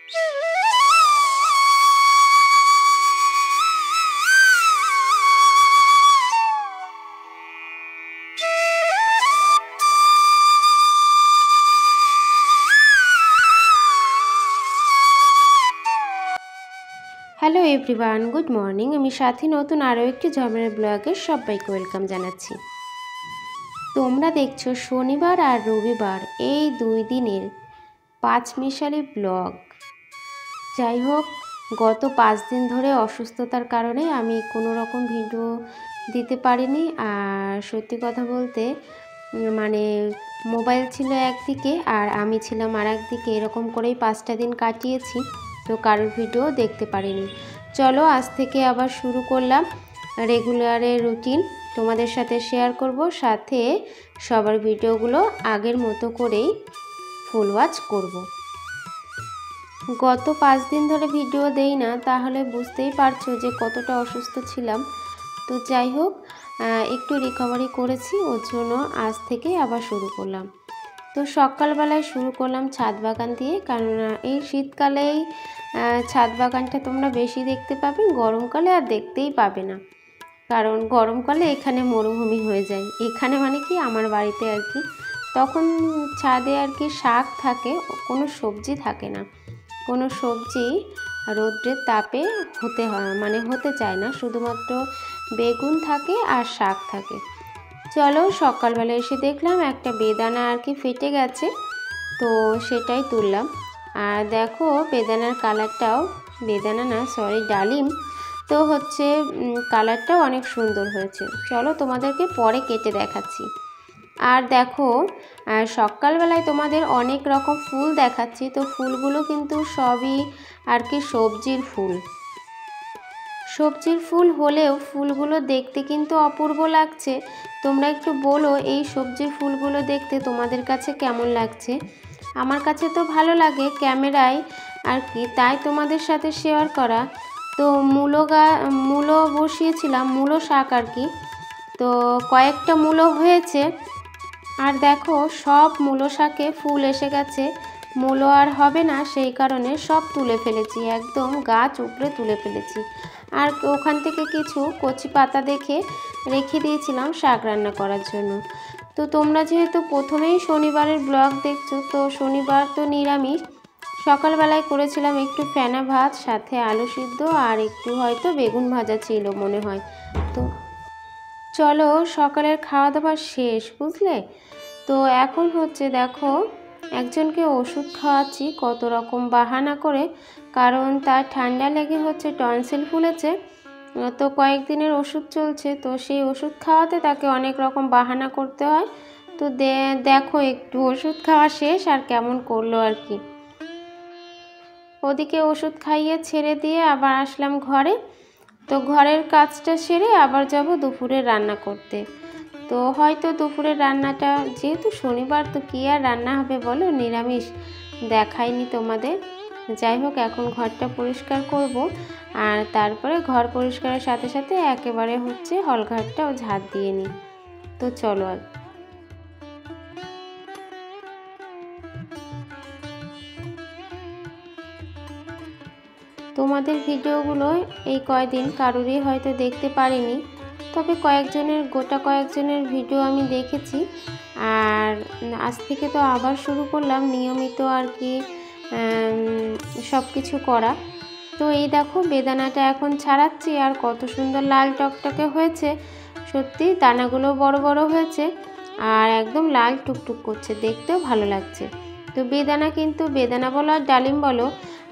Hello everyone, good morning. আমি সাথী নতুন আরও একটি ঝলমলে ব্লগে সবাইকে ওয়েলকাম জানাচ্ছি। তোমরা দেখছো শনিবার আর রবিবার এই 2 দিনের পাঁচমিশালি ব্লগ। যাই হোক, গত 5 দিন ধরে অসুস্থতার কারণে আমি কোনো রকম ভিডিও দিতে পারিনি। আর সত্যি কথা বলতে মানে মোবাইল ছিল একদিকে আর আমি ছিলাম আর একদিকে, এরকম করেই 5টা দিন কাটিয়েছি। তো কারোর ভিডিও দেখতে পারিনি। চলো আজ থেকে আবার শুরু করলাম রেগুলারের রুটিন, তোমাদের সাথে শেয়ার করব, সাথে সবার ভিডিওগুলো আগের মতো করেই ফুল ওয়াচ করব। গত 5 দিন ধরে ভিডিও দেই না, তাহলে বুঝতেই পারছো যে কতটা অসুস্থ ছিলাম। তো যাই হোক, একটু রিকভারি করেছি, ওর জন্য আজ থেকে আবার শুরু করলাম। তো সকালবেলায় শুরু করলাম ছাদ বাগান দিয়ে, কারণ এই শীতকালেই ছাদ বাগানটা তোমরা বেশি দেখতে পাবে, গরমকালে আর দেখতেই পাবে না। কারণ গরমকালে এখানে মরুভূমি হয়ে যায়। এখানে মানে কি আমার বাড়িতে আর কি, তখন ছাদে আর কি শাক থাকে, কোনো সবজি থাকে না। কোনো সবজি রৌদ্রের তাপে হতে চায় না, শুধুমাত্র বেগুন থাকে আর শাক থাকে। চলো, সকালবেলা এসে দেখলাম একটা বেদানা আর কি ফেটে গেছে, তো সেটাই তুললাম। আর দেখো বেদানার কালারটাও, ডালিম, তো হচ্ছে কালারটাও অনেক সুন্দর হয়েছে। চলো তোমাদেরকে পরে কেটে দেখাচ্ছি। আর দেখো সকালবেলায় তোমাদের অনেক রকম ফুল দেখাচ্ছি, তো ফুলগুলো কিন্তু সবই আর কি সবজির ফুল হলেও ফুলগুলো দেখতে কিন্তু অপূর্ব লাগছে। তোমরা একটু বলো এই সবজির ফুলগুলো দেখতে তোমাদের কাছে কেমন লাগছে। আমার কাছে তো ভালো লাগে ক্যামেরায় আর কি, তাই তোমাদের সাথে শেয়ার করা। তো মূলো বসিয়েছিলাম, মূলো শাক আর কি, তো কয়েকটা মূলো হয়েছে। আর দেখো সব মূলো শাকে ফুল এসে গেছে, মূলো আর হবে না, সেই কারণে সব তুলে ফেলেছি, একদম গাছ উপড়ে তুলে ফেলেছি। আর ওখান থেকে কিছু কচি পাতা দেখে রেখে দিয়েছিলাম শাক রান্না করার জন্য। তো তোমরা যেহেতু প্রথমেই শনিবারের ব্লগ দেখছো, তো শনিবার তো নিরামিষ। সকালবেলায় করেছিলাম একটু ফেনা ভাত, সাথে আলু সিদ্ধ আর একটু হয়তো বেগুন ভাজা ছিল মনে হয়। তো চলো, সকালের খাওয়া দাওয়া শেষ, বুঝলে। তো এখন হচ্ছে দেখো একজনকে ওষুধ খাওয়াচ্ছি, কত রকম বাহানা করে, কারণ তার ঠান্ডা লেগে হচ্ছে টনসিল ফুলেছে, তো কয়েকদিনের ওষুধ চলছে, তো সেই ওষুধ খাওয়াতে তাকে অনেক রকম বাহানা করতে হয়। তো দেখো একটু ওষুধ খাওয়া শেষ আর কেমন করলো আর কি। ওদিকে ওষুধ খাইয়ে ছেড়ে দিয়ে আবার আসলাম ঘরে। তো ঘরের কাজটা সেরে আবার যাব দুপুরে রান্না করতে। তো হয়তো দুপুরের রান্নাটা, যেহেতু শনিবার তো কী আর রান্না হবে বলো, নিরামিষ, দেখাইনি তোমাদের। যাই হোক, এখন ঘরটা পরিষ্কার করব, আর তারপরে ঘর পরিষ্কারের সাথে সাথে একেবারে হচ্ছে হলঘরটাও ঝাড় দিয়ে নিই। তো চলো আর তোমাদের ভিডিওগুলো এই কয়দিন কারোরই হয়তো দেখতে পারিনি, তবে গোটা কয়েকজনের ভিডিও আমি দেখেছি। আর আজ থেকে তো আবার শুরু করলাম নিয়মিত আর কি সব কিছু করা। তো এই দেখো বেদানাটা এখন ছাড়াচ্ছি, আর কত সুন্দর লাল টকটকে হয়েছে, সত্যি দানাগুলো বড় বড় হয়েছে আর একদম লাল টুকটুক করছে, দেখতেও ভালো লাগছে। তো বেদানা বলো আর ডালিম বলো,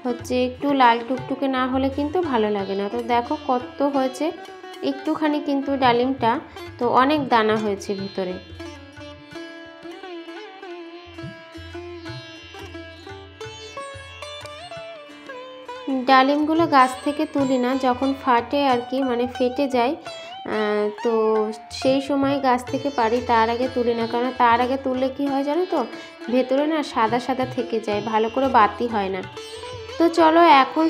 হচ্ছে একটু লাল টুকটুকে না হলে কিন্তু ভালো লাগে না। তো দেখো কত হয়েছে, একটুখানি কিন্তু ডালিমটা, তো অনেক দানা হয়েছে ভিতরে। ডালিমগুলো গাছ থেকে তুলি না, যখন ফাটে আর কি, মানে ফেটে যায়, তো সেই সময় গাছ থেকে পারি, তার আগে তুলি না, কারণ তার আগে তুললে কি হয় জানো তো, ভেতরে না সাদা সাদা থেকে যায়, ভালো করে বাতি হয় না। তো চলো এখন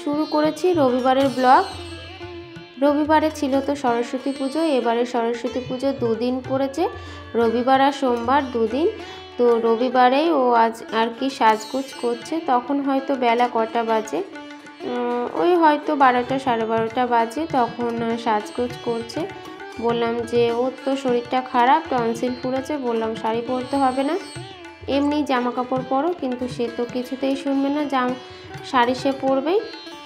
শুরু করেছি রবিবারের ব্লগ। রবিবারে ছিল তো সরস্বতী পুজো, এবারে সরস্বতী পুজো 2 দিন পড়েছে, রবিবার আর সোমবার 2 দিন। তো রবিবারেই ও আজ আর কি সাজগোজ করছে। তখন হয়তো বেলা কটা বাজে, ওই হয়তো 12টা 12:30 বাজে, তখন সাজগোজ করছে। বললাম যে ওর তো শরীরটা খারাপ, টনসিল ফুলেছে, বললাম শাড়ি পরতে হবে না, এমনি জামা কাপড় পরো, কিন্তু সে তো কিছুতেই শুনবে না, শাড়ি সে পরবেই।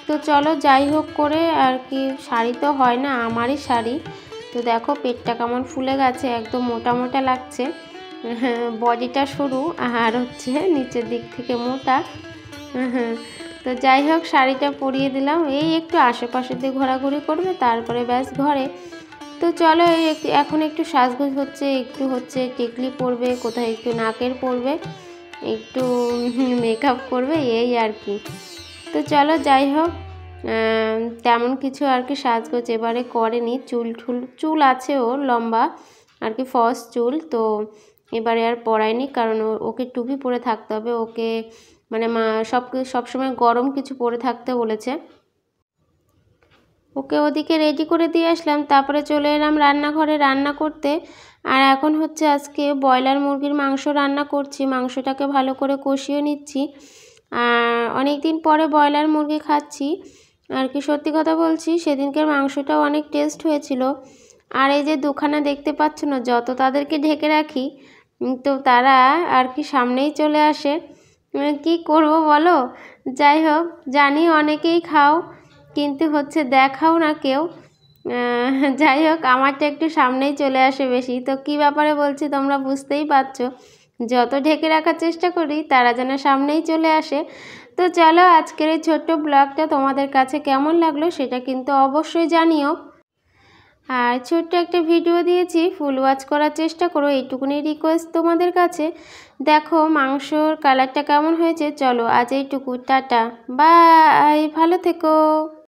তো চলো যাই হোক করে আর কি, শাড়ি তো হয় না, আমারই শাড়ি। তো দেখো পেটটা কেমন ফুলে গেছে, একদম মোটা মোটা লাগছে, বডিটা সরু আর হচ্ছে নিচের দিক থেকে মোটা। তো যাই হোক শাড়িটা পরিয়ে দিলাম, এই একটু আশেপাশে দিয়ে ঘোরাঘুরি করবে, তারপরে ব্যাস ঘরে। তো চলো এখন একটু সাজগোজ হচ্ছে, একটু হচ্ছে টিকলি পরবে, কোথায় একটু নাকের পরবে, একটু মেকআপ করবে, এই আর কি। তো চলো যাই হোক, তেমন কিছু আর কি সাজগোজ এবারে করেনি। চুল আছে ওর লম্বা আর কি, ফস চুল, তো এবারে আর পরায়নি, কারণ ওকে টুপি পরে থাকতে হবে, ওকে মানে মা সবসময় গরম কিছু পরে থাকতে বলেছে। ওকে ওদিকে রেডি করে দিয়ে আসলাম, তারপরে চলে এলাম রান্নাঘরে রান্না করতে। আর এখন হচ্ছে আজকে ব্রয়লার মুরগির মাংস রান্না করছি, মাংসটাকে ভালো করে কষিয়ে নিচ্ছি। আর অনেক দিন পরে ব্রয়লার মুরগি খাচ্ছি আর কি, সত্যি কথা বলছি, সেদিনকার মাংসটাও অনেক টেস্ট হয়েছিল। আর এই যে দুখানা দেখতে পাচ্ছ না, যত তাদেরকে ঢেকে রাখি তো তারা আর কি সামনেই চলে আসে, কি করব বলো। যাই হোক, জানি অনেকেই খাও, কিন্তু হচ্ছে দেখাও না কেউ। যাই হোক, আমারটা একটু সামনেই চলে আসে বেশি। তো কি ব্যাপারে বলছি তোমরা বুঝতেই পারছো, যত ঢেকে রাখার চেষ্টা করি তারা যেন সামনেই চলে আসে। তো চলো আজকের এই ছোট্ট ব্লগটা তোমাদের কাছে কেমন লাগলো সেটা কিন্তু অবশ্যই জানিও। আর ছোট্ট একটা ভিডিও দিয়েছি, ফুল ওয়াচ করার চেষ্টা করো, এইটুকুনি রিকোয়েস্ট তোমাদের কাছে। দেখো মাংসর কালারটা কেমন হয়েছে। চলো আজ এইটুকু, টাটা, বাই, ভালো থেকো।